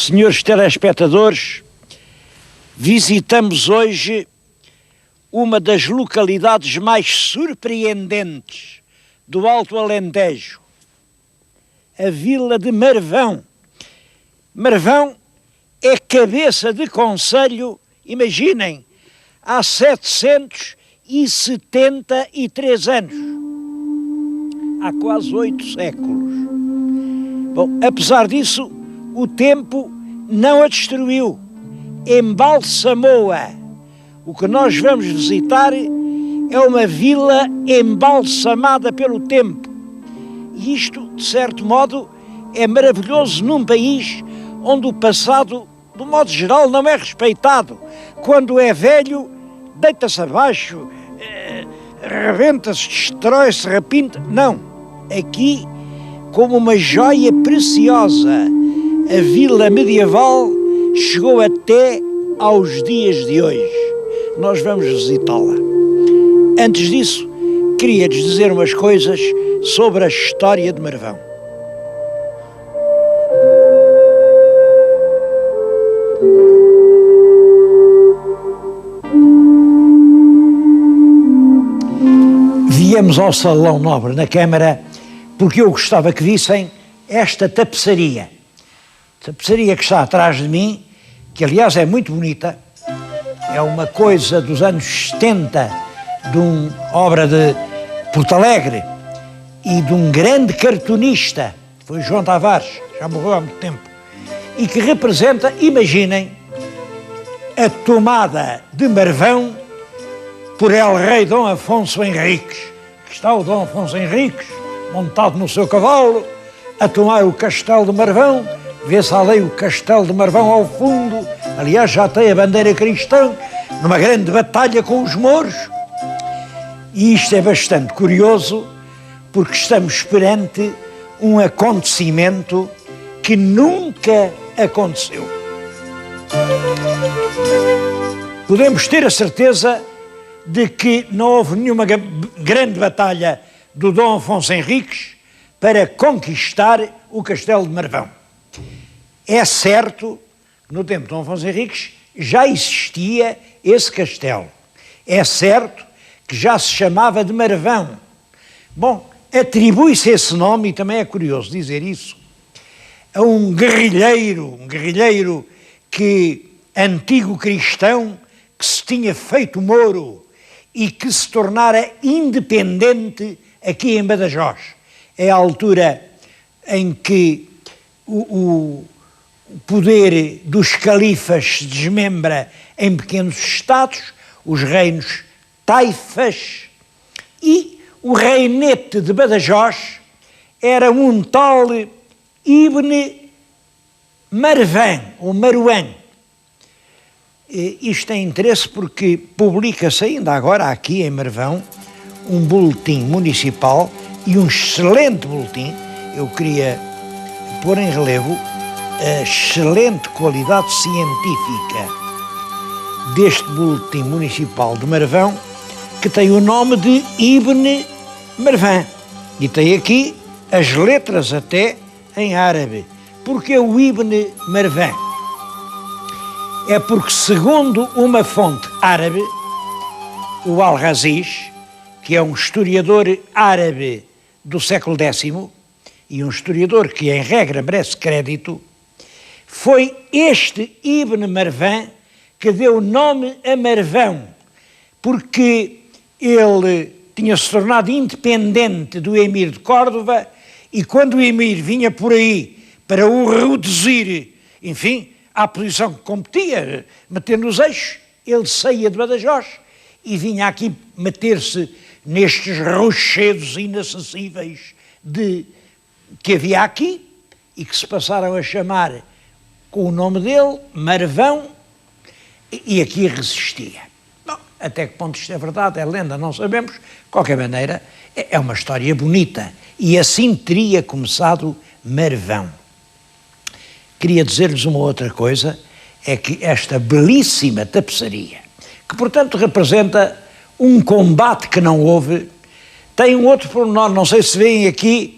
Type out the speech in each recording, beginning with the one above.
Senhores telespectadores, visitamos hoje uma das localidades mais surpreendentes do Alto Alentejo, a vila de Marvão. Marvão é cabeça de concelho, imaginem, há 773 anos, há quase 8 séculos. Bom, apesar disso, o tempo não a destruiu, embalsamou-a. O que nós vamos visitar é uma vila embalsamada pelo tempo. E isto, de certo modo, é maravilhoso num país onde o passado, do modo geral, não é respeitado. Quando é velho, deita-se abaixo, rebenta-se, destrói-se, repinta. Não. Aqui, como uma joia preciosa, a vila medieval chegou até aos dias de hoje. Nós vamos visitá-la. Antes disso, queria-lhes dizer umas coisas sobre a história de Marvão. Viemos ao Salão Nobre na Câmara porque eu gostava que vissem esta tapeçaria. Tapeçaria que está atrás de mim, que aliás é muito bonita, é uma coisa dos anos 70, de uma obra de Porto Alegre e de um grande cartunista, foi João Tavares, já morreu há muito tempo, e que representa, imaginem, a tomada de Marvão por El Rei Dom Afonso Henriques. Aqui está o Dom Afonso Henriques, montado no seu cavalo, a tomar o castelo de Marvão. Vê-se ali o castelo de Marvão ao fundo, aliás já tem a bandeira cristã, numa grande batalha com os mouros. E isto é bastante curioso, porque estamos perante um acontecimento que nunca aconteceu. Podemos ter a certeza de que não houve nenhuma grande batalha do Dom Afonso Henriques para conquistar o castelo de Marvão. É certo que no tempo de Dom Afonso Henriques já existia esse castelo. É certo que já se chamava de Marvão. Bom, atribui-se esse nome, e também é curioso dizer isso, a um guerrilheiro que, antigo cristão, que se tinha feito mouro e que se tornara independente aqui em Badajoz. É a altura em que o poder dos califas se desmembra em pequenos estados, os reinos taifas, e o reinete de Badajoz era um tal Ibn Marwan, ou Marwan. Isto tem interesse porque publica-se ainda agora aqui em Marvão um boletim municipal, e um excelente boletim. Eu queria pôr em relevo a excelente qualidade científica deste boletim municipal de Marvão, que tem o nome de Ibn Marwan, e tem aqui as letras até em árabe. Porque o Ibn Marwan? É porque, segundo uma fonte árabe, o Al-Raziz, que é um historiador árabe do século X, e um historiador que, em regra, merece crédito, foi este Ibn Marwan que deu nome a Marvão, porque ele tinha-se tornado independente do Emir de Córdoba, e quando o Emir vinha por aí para o reduzir, enfim, à posição que competia, metendo os eixos, ele saía de Badajoz e vinha aqui meter-se nestes rochedos inacessíveis que havia aqui, e que se passaram a chamar com o nome dele, Marvão, e aqui resistia. Bom, até que ponto isto é verdade, é lenda, não sabemos. De qualquer maneira, é uma história bonita, e assim teria começado Marvão. Queria dizer-lhes uma outra coisa, é que esta belíssima tapeçaria, que portanto representa um combate que não houve, tem um outro pormenor, não sei se veem aqui,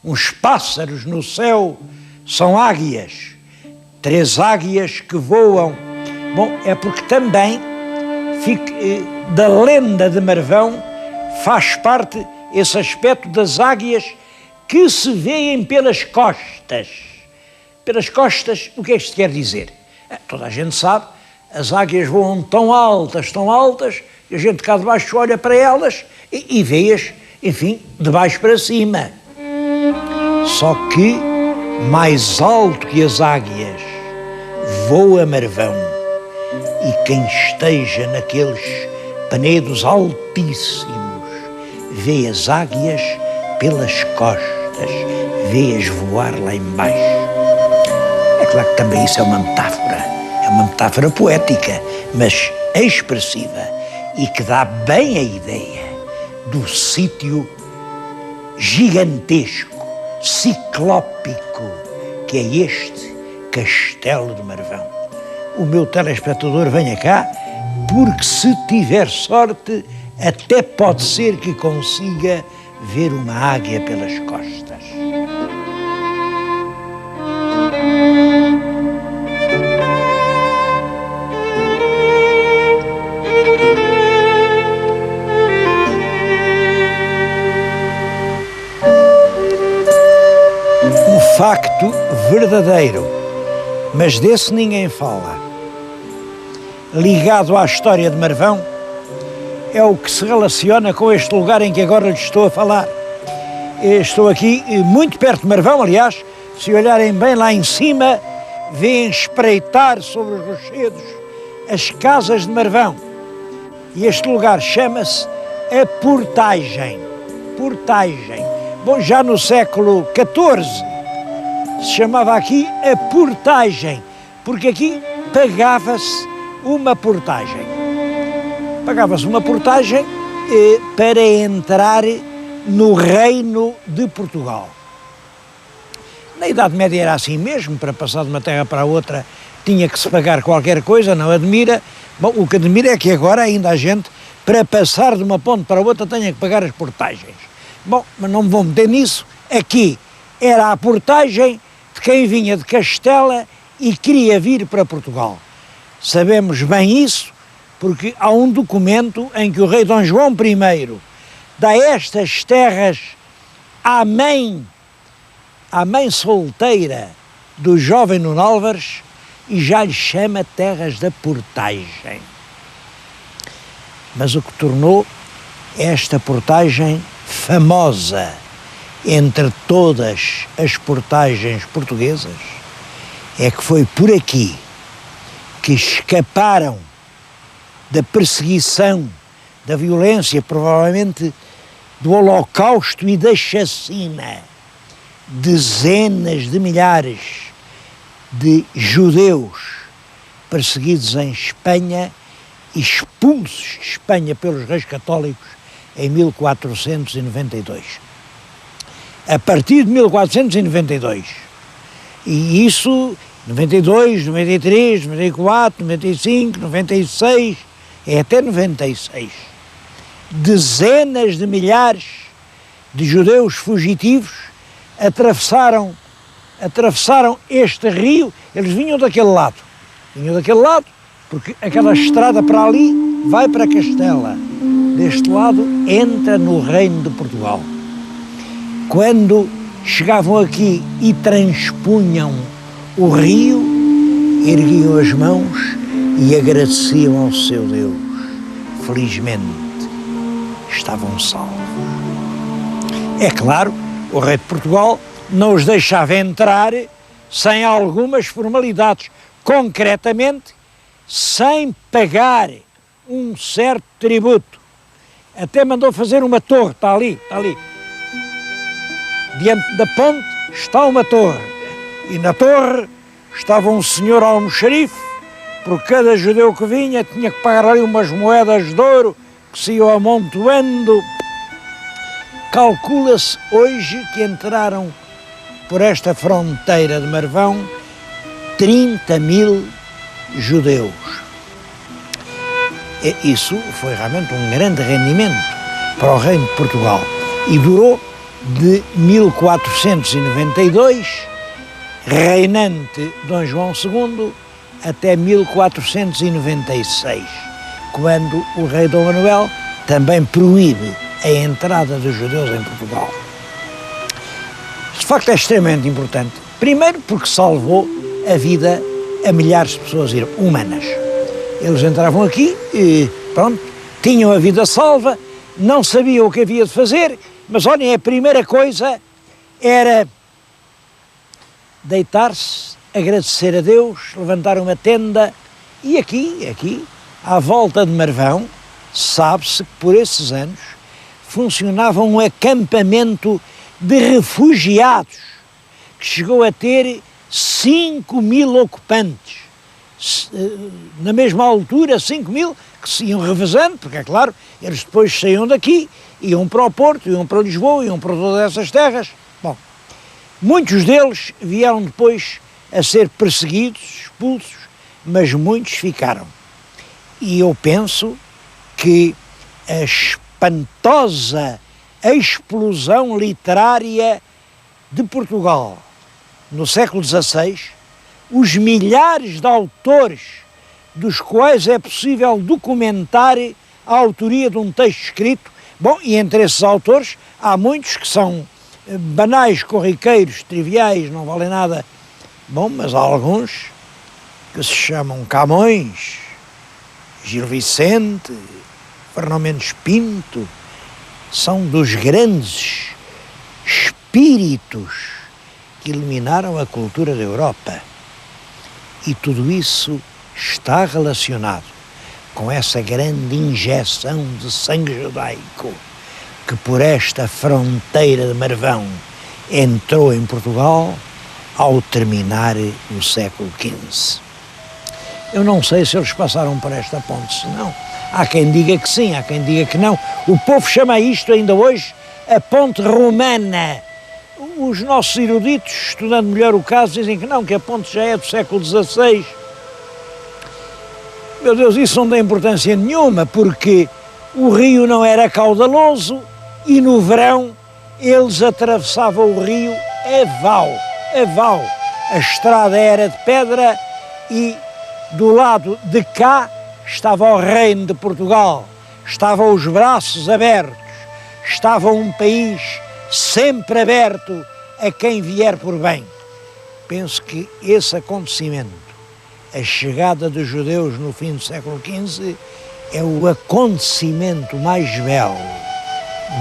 uns pássaros no céu, são águias. 3 águias que voam. Bom, é porque também da lenda de Marvão faz parte esse aspecto das águias que se vêem pelas costas. Pelas costas, o que é que isto quer dizer? Toda a gente sabe, as águias voam tão altas, e a gente cá de baixo olha para elas e vê-as, enfim, de baixo para cima. Só que mais alto que as águias voa Marvão, e quem esteja naqueles penedos altíssimos vê as águias pelas costas, vê-as voar lá embaixo. É claro que também isso é uma metáfora poética, mas expressiva, e que dá bem a ideia do sítio gigantesco, ciclópico, que é este Castelo de Marvão. O meu telespectador venha cá, porque se tiver sorte, até pode ser que consiga ver uma águia pelas costas. Um facto verdadeiro, mas desse ninguém fala, ligado à história de Marvão, é o que se relaciona com este lugar em que agora lhes estou a falar. Estou aqui muito perto de Marvão, aliás, se olharem bem lá em cima, veem espreitar sobre os rochedos as casas de Marvão. E este lugar chama-se a Portagem. Portagem. Bom, já no século XIV se chamava aqui a Portagem, porque aqui pagava-se uma portagem. Pagava-se uma portagem para entrar no Reino de Portugal. Na Idade Média era assim mesmo, para passar de uma terra para a outra tinha que se pagar qualquer coisa, não admira. Bom, o que admira é que agora ainda a gente, para passar de uma ponte para a outra, tenha que pagar as portagens. Bom, mas não me vou meter nisso. Aqui era a portagem de quem vinha de Castela e queria vir para Portugal. Sabemos bem isso, porque há um documento em que o rei Dom João I dá estas terras à mãe solteira do jovem Nuno Álvares e já lhe chama Terras da Portagem. Mas o que tornou esta portagem famosa entre todas as portagens portuguesas é que foi por aqui que escaparam da perseguição, da violência, provavelmente do Holocausto e da chacina, dezenas de milhares de judeus perseguidos em Espanha, expulsos de Espanha pelos reis católicos em 1492. A partir de 1492, e isso 92, 93, 94, 95, 96, até 96, dezenas de milhares de judeus fugitivos atravessaram este rio. Eles vinham daquele lado, porque aquela estrada para ali vai para Castela, deste lado entra no Reino de Portugal. Quando chegavam aqui e transpunham o rio, erguiam as mãos e agradeciam ao seu Deus. Felizmente, estavam salvos. É claro, o rei de Portugal não os deixava entrar sem algumas formalidades, concretamente, sem pagar um certo tributo. Até mandou fazer uma torre, está ali. Diante da ponte está uma torre, e na torre estava um senhor almoxarife. Por cada judeu que vinha tinha que pagar ali umas moedas de ouro que se iam amontoando. Calcula-se hoje que entraram por esta fronteira de Marvão 30 mil judeus. Isso foi realmente um grande rendimento para o Reino de Portugal e durou de 1492 reinante Dom João II até 1496, quando o rei Dom Manuel também proíbe a entrada dos judeus em Portugal. Este facto é extremamente importante. Primeiro porque salvou a vida a milhares de pessoas humanas. Eles entravam aqui e, pronto, tinham a vida salva, não sabiam o que havia de fazer, mas olhem, a primeira coisa era deitar-se, agradecer a Deus, levantar uma tenda e aqui, à volta de Marvão, sabe-se que por esses anos funcionava um acampamento de refugiados que chegou a ter 5.000 ocupantes. Na mesma altura, 5.000 que se iam revezando, porque é claro, eles depois saíam daqui, iam para o Porto, iam para Lisboa, iam para todas essas terras. Bom, muitos deles vieram depois a ser perseguidos, expulsos, mas muitos ficaram. E eu penso que a espantosa explosão literária de Portugal no século XVI, os milhares de autores dos quais é possível documentar a autoria de um texto escrito, bom, e entre esses autores há muitos que são banais, corriqueiros, triviais, não valem nada, bom, mas há alguns que se chamam Camões, Gil Vicente, Fernão Mendes Pinto, são dos grandes espíritos que iluminaram a cultura da Europa. E tudo isso está relacionado com essa grande injeção de sangue judaico que por esta fronteira de Marvão entrou em Portugal ao terminar o século XV. Eu não sei se eles passaram por esta ponte, se não. Há quem diga que sim, há quem diga que não. O povo chama isto ainda hoje a ponte romana. Os nossos eruditos, estudando melhor o caso, dizem que não, que a ponte já é do século XVI. Meu Deus, isso não tem importância nenhuma, porque o rio não era caudaloso e no verão eles atravessavam o rio a val. A estrada era de pedra e do lado de cá estava o reino de Portugal, estavam os braços abertos, estava um país sempre aberto a quem vier por bem. Penso que esse acontecimento, a chegada dos judeus no fim do século XV, é o acontecimento mais belo,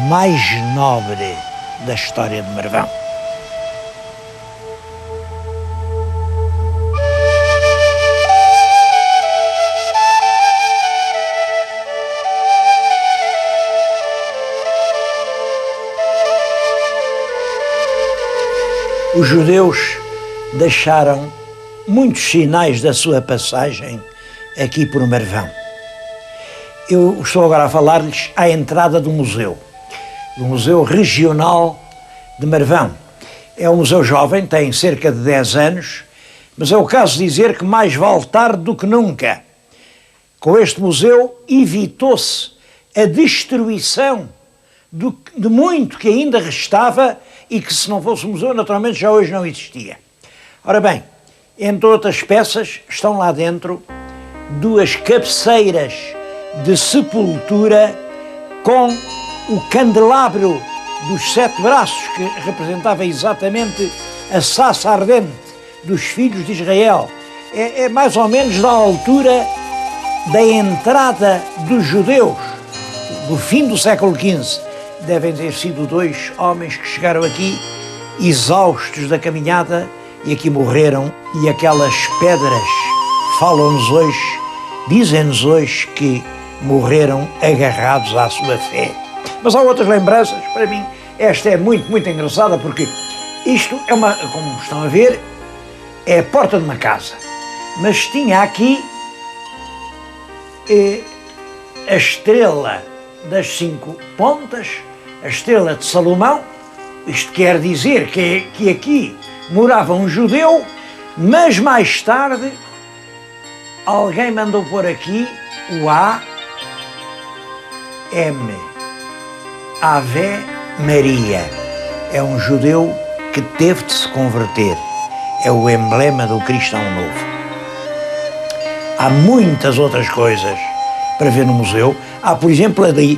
mais nobre da história de Marvão. Os judeus deixaram muitos sinais da sua passagem aqui por Marvão. Eu estou agora a falar-lhes à entrada do Museu Regional de Marvão. É um museu jovem, tem cerca de 10 anos, mas é o caso de dizer que mais vale tarde do que nunca. Com este museu evitou-se a destruição de muito que ainda restava e que, se não fosse o museu, naturalmente já hoje não existia. Ora bem, entre outras peças, estão lá dentro 2 cabeceiras de sepultura com o candelabro dos 7 braços, que representava exatamente a sarça ardente dos filhos de Israel. É mais ou menos da altura da entrada dos judeus, do fim do século XV. Devem ter sido 2 homens que chegaram aqui exaustos da caminhada e aqui morreram, e aquelas pedras falam-nos hoje, dizem-nos hoje que morreram agarrados à sua fé. Mas há outras lembranças, para mim esta é muito, muito engraçada, porque isto é uma, como estão a ver, é a porta de uma casa, mas tinha aqui a estrela das 5 pontas, a estrela de Salomão. Isto quer dizer que aqui morava um judeu, mas mais tarde alguém mandou pôr aqui o A.M. Ave Maria. É um judeu que teve de se converter. é o emblema do cristão novo. Há muitas outras coisas para ver no museu. Há, por exemplo, ali,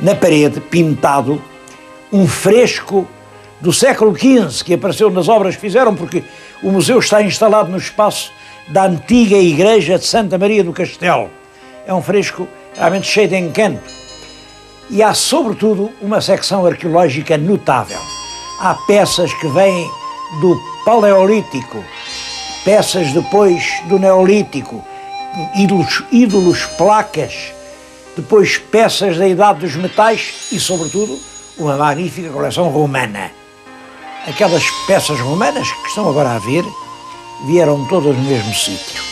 na parede, pintado, um fresco do século XV, que apareceu nas obras que fizeram, porque o museu está instalado no espaço da antiga igreja de Santa Maria do Castelo. É um fresco realmente cheio de encanto. E há, sobretudo, uma secção arqueológica notável. Há peças que vêm do Paleolítico, peças depois do Neolítico, ídolos, placas, depois peças da Idade dos Metais e, sobretudo, uma magnífica coleção romana. Aquelas peças romanas que estão agora a ver vieram todas do mesmo sítio,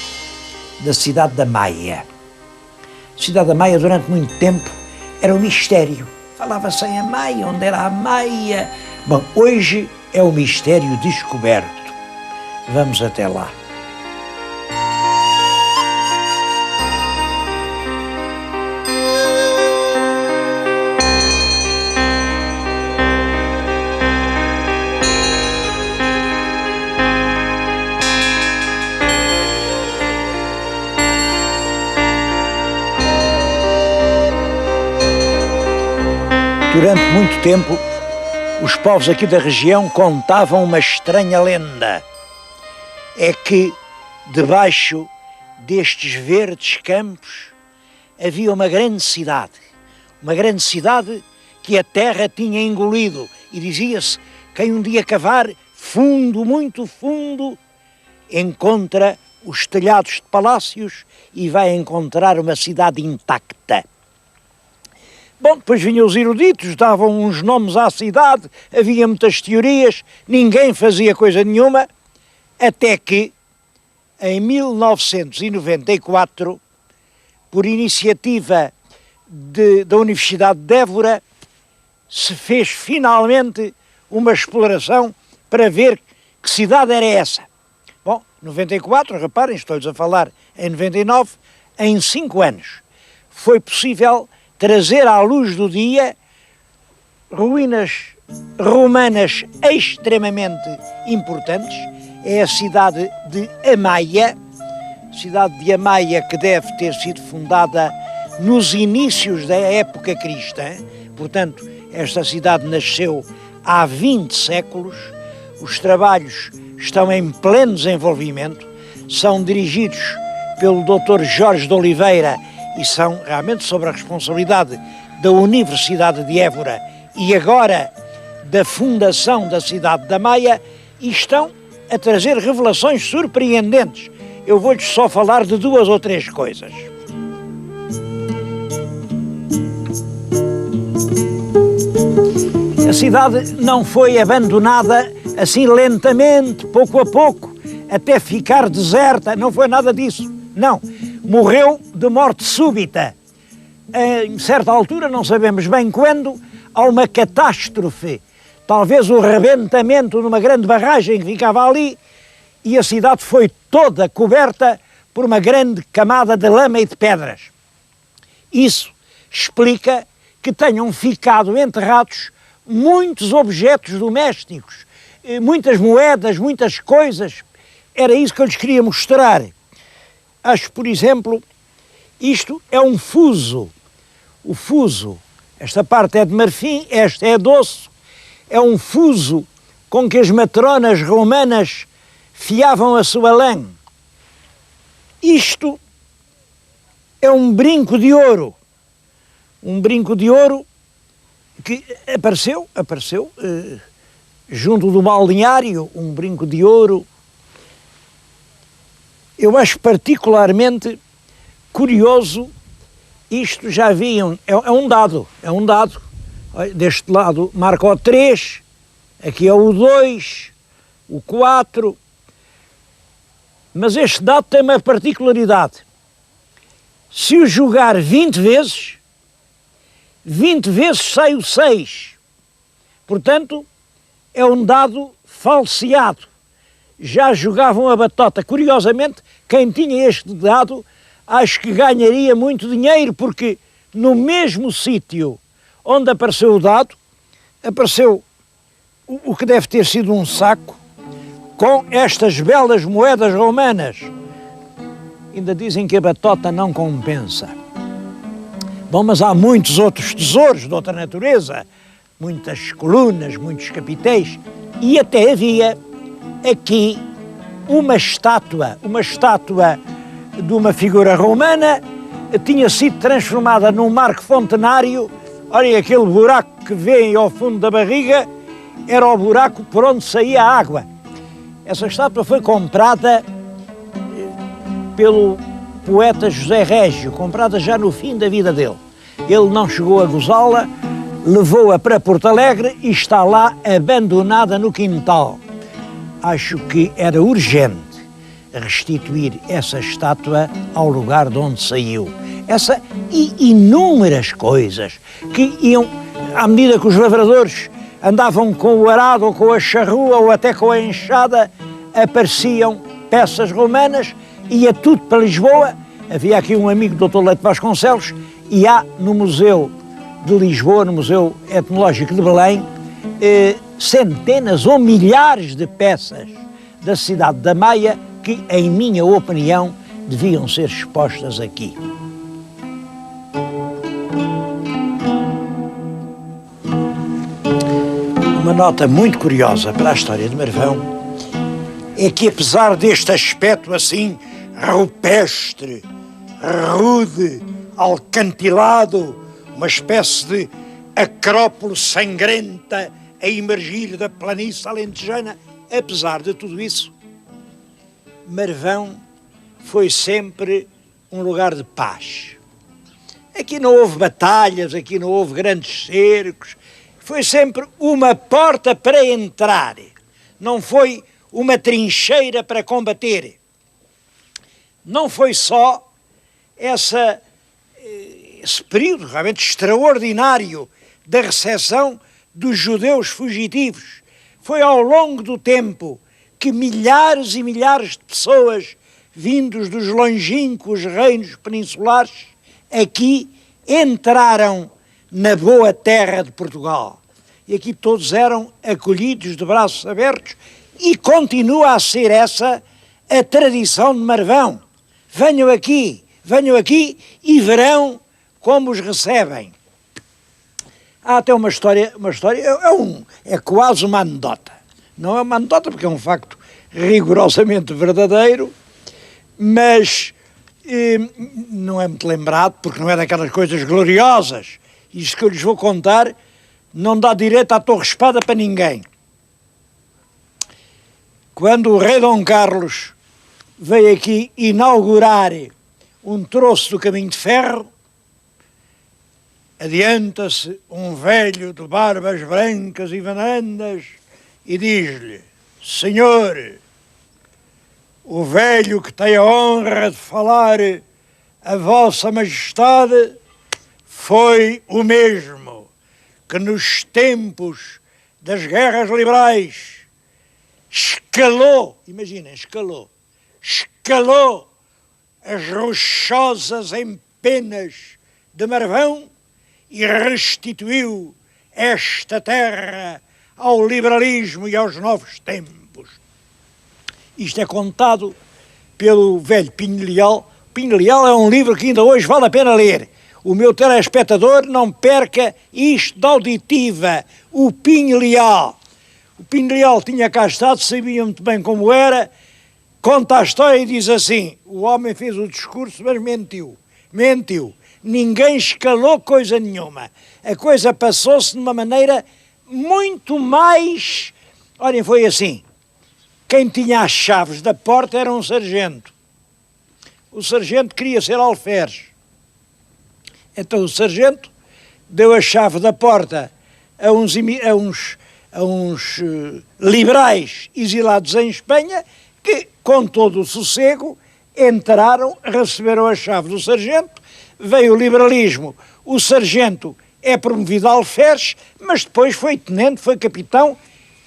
da cidade da Maia. A cidade da Maia, durante muito tempo, era um mistério. Falava-se em a Maia, onde era a Maia. Bom, hoje é um mistério descoberto. Vamos até lá. Durante muito tempo, os povos aqui da região contavam uma estranha lenda. É que, debaixo destes verdes campos, havia uma grande cidade que a terra tinha engolido. E dizia-se, quem um dia cavar fundo, muito fundo, encontra os telhados de palácios e vai encontrar uma cidade intacta. Bom, depois vinham os eruditos, davam uns nomes à cidade, havia muitas teorias, ninguém fazia coisa nenhuma, até que, em 1994, por iniciativa da Universidade de Évora, se fez finalmente uma exploração para ver que cidade era essa. Bom, 94, reparem, estou-lhes a falar em 99, em 5 anos, foi possível trazer à luz do dia ruínas romanas extremamente importantes. É a cidade de Amaia, que deve ter sido fundada nos inícios da época cristã. Portanto, esta cidade nasceu há 20 séculos. Os trabalhos estão em pleno desenvolvimento, são dirigidos pelo Dr. Jorge de Oliveira e são realmente sob a responsabilidade da Universidade de Évora e agora da fundação da cidade da Maia, e estão a trazer revelações surpreendentes. Eu vou-lhes só falar de 2 ou 3 coisas. A cidade não foi abandonada assim lentamente, pouco a pouco, até ficar deserta, não foi nada disso, não. Morreu de morte súbita. Em certa altura, não sabemos bem quando, há uma catástrofe, talvez o rebentamento de uma grande barragem que ficava ali, e a cidade foi toda coberta por uma grande camada de lama e de pedras. Isso explica que tenham ficado enterrados muitos objetos domésticos, muitas moedas, muitas coisas. Era isso que eu lhes queria mostrar. Acho, por exemplo, isto é um fuso. O fuso, esta parte é de marfim, esta é de osso. É um fuso com que as matronas romanas fiavam a sua lã. Isto é um brinco de ouro. Um brinco de ouro que apareceu junto do balneário, um brinco de ouro. Eu acho particularmente curioso, isto já viam, é um dado. Deste lado marca o 3, aqui é o 2, o 4, mas este dado tem uma particularidade. Se o jogar 20 vezes sai o 6. Portanto, é um dado falseado. Já jogavam a batota. Curiosamente, quem tinha este dado, acho que ganharia muito dinheiro, porque no mesmo sítio onde apareceu o dado, apareceu o que deve ter sido um saco, com estas belas moedas romanas. Ainda dizem que a batota não compensa. Bom, mas há muitos outros tesouros de outra natureza, muitas colunas, muitos capitéis, e até havia aqui uma estátua de uma figura romana, tinha sido transformada num marco fontenário. Olha, aquele buraco que vêem ao fundo da barriga era o buraco por onde saía a água. Essa estátua foi comprada pelo poeta José Régio, comprada já no fim da vida dele. Ele não chegou a gozá-la, levou-a para Porto Alegre e está lá abandonada no quintal. Acho que era urgente restituir essa estátua ao lugar de onde saiu. Essa e inúmeras coisas que iam, à medida que os lavradores andavam com o arado ou com a charrua ou até com a enxada, apareciam peças romanas, ia tudo para Lisboa. Havia aqui um amigo, Dr. Leite Vasconcelos, e há no Museu de Lisboa, no Museu Etnológico de Belém, centenas ou milhares de peças da cidade da Maia que, em minha opinião, deviam ser expostas aqui. Uma nota muito curiosa para a história de Marvão é que, apesar deste aspecto assim rupestre, rude, alcantilado, uma espécie de acrópole sangrenta a emergir da planície alentejana, apesar de tudo isso, Marvão foi sempre um lugar de paz. Aqui não houve batalhas, aqui não houve grandes cercos, foi sempre uma porta para entrar, não foi uma trincheira para combater. Não foi só esse período realmente extraordinário da recepção dos judeus fugitivos. Foi ao longo do tempo que milhares e milhares de pessoas vindos dos longínquos reinos peninsulares aqui entraram na boa terra de Portugal. E aqui todos eram acolhidos de braços abertos e continua a ser essa a tradição de Marvão. Venham aqui e verão como os recebem. Há até uma história é quase uma anedota. Não é uma anedota porque é um facto rigorosamente verdadeiro, mas não é muito lembrado porque não é daquelas coisas gloriosas. Isto que eu lhes vou contar não dá direito à Torre Espada para ninguém. Quando o rei Dom Carlos veio aqui inaugurar um troço do caminho de ferro, adianta-se um velho de barbas brancas e varandas e diz-lhe: Senhor, o velho que tem a honra de falar a vossa majestade foi o mesmo que nos tempos das guerras liberais escalou, imaginem, escalou as rochosas empenas de Marvão e restituiu esta terra ao liberalismo e aos novos tempos. Isto é contado pelo velho Pinho Leal. Pinho Leal é um livro que ainda hoje vale a pena ler. O meu telespectador não perca isto de auditiva, o Pinho Leal. O Pinho Leal tinha cá estado, sabia muito bem como era, conta a história e diz assim: o homem fez o discurso, mas mentiu. Ninguém escalou coisa nenhuma. A coisa passou-se de uma maneira muito mais... Olhem, foi assim. Quem tinha as chaves da porta era um sargento. O sargento queria ser alferes. Então o sargento deu a chave da porta a uns liberais exilados em Espanha que, com todo o sossego, entraram, receberam a chave do sargento, veio o liberalismo, o sargento é promovido a alferes, mas depois foi tenente, foi capitão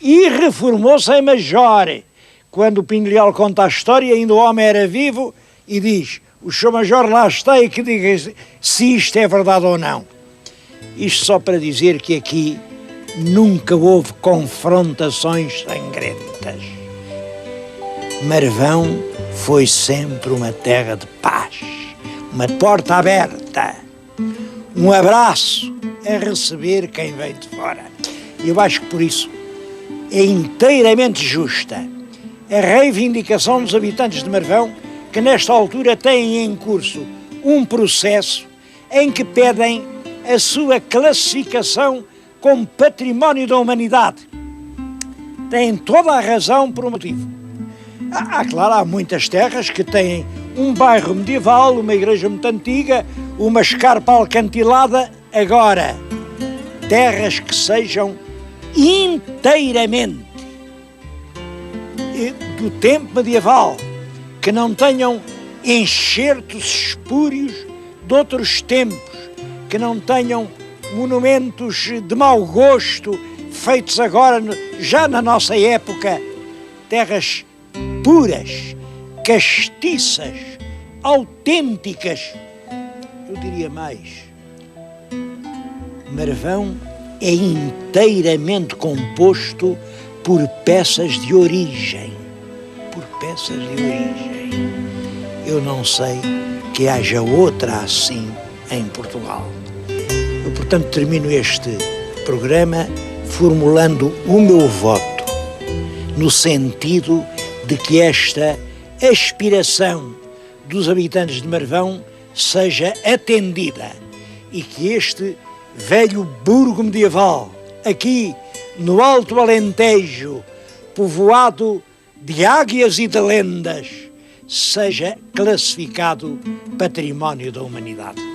e reformou-se em major. Quando o Pinho Leal conta a história, ainda o homem era vivo e diz: o Sr. Major lá está e que diga se isto é verdade ou não. Isto só para dizer que aqui nunca houve confrontações sangrentas. Marvão foi sempre uma terra de paz, uma porta aberta, um abraço a receber quem vem de fora. Eu acho que por isso é inteiramente justa a reivindicação dos habitantes de Marvão, que nesta altura têm em curso um processo em que pedem a sua classificação como património da humanidade. Têm toda a razão por um motivo. Claro, há muitas terras que têm um bairro medieval, uma igreja muito antiga, uma escarpa alcantilada. Agora, terras que sejam inteiramente do tempo medieval, que não tenham enxertos espúrios de outros tempos, que não tenham monumentos de mau gosto feitos agora, já na nossa época, terras puras, castiças, autênticas. Eu diria mais, Marvão é inteiramente composto por peças de origem. Por peças de origem. Eu não sei que haja outra assim em Portugal. Eu, portanto, termino este programa formulando o meu voto no sentido de que esta aspiração dos habitantes de Marvão seja atendida e que este velho burgo medieval, aqui no Alto Alentejo, povoado de águias e de lendas, seja classificado património da humanidade.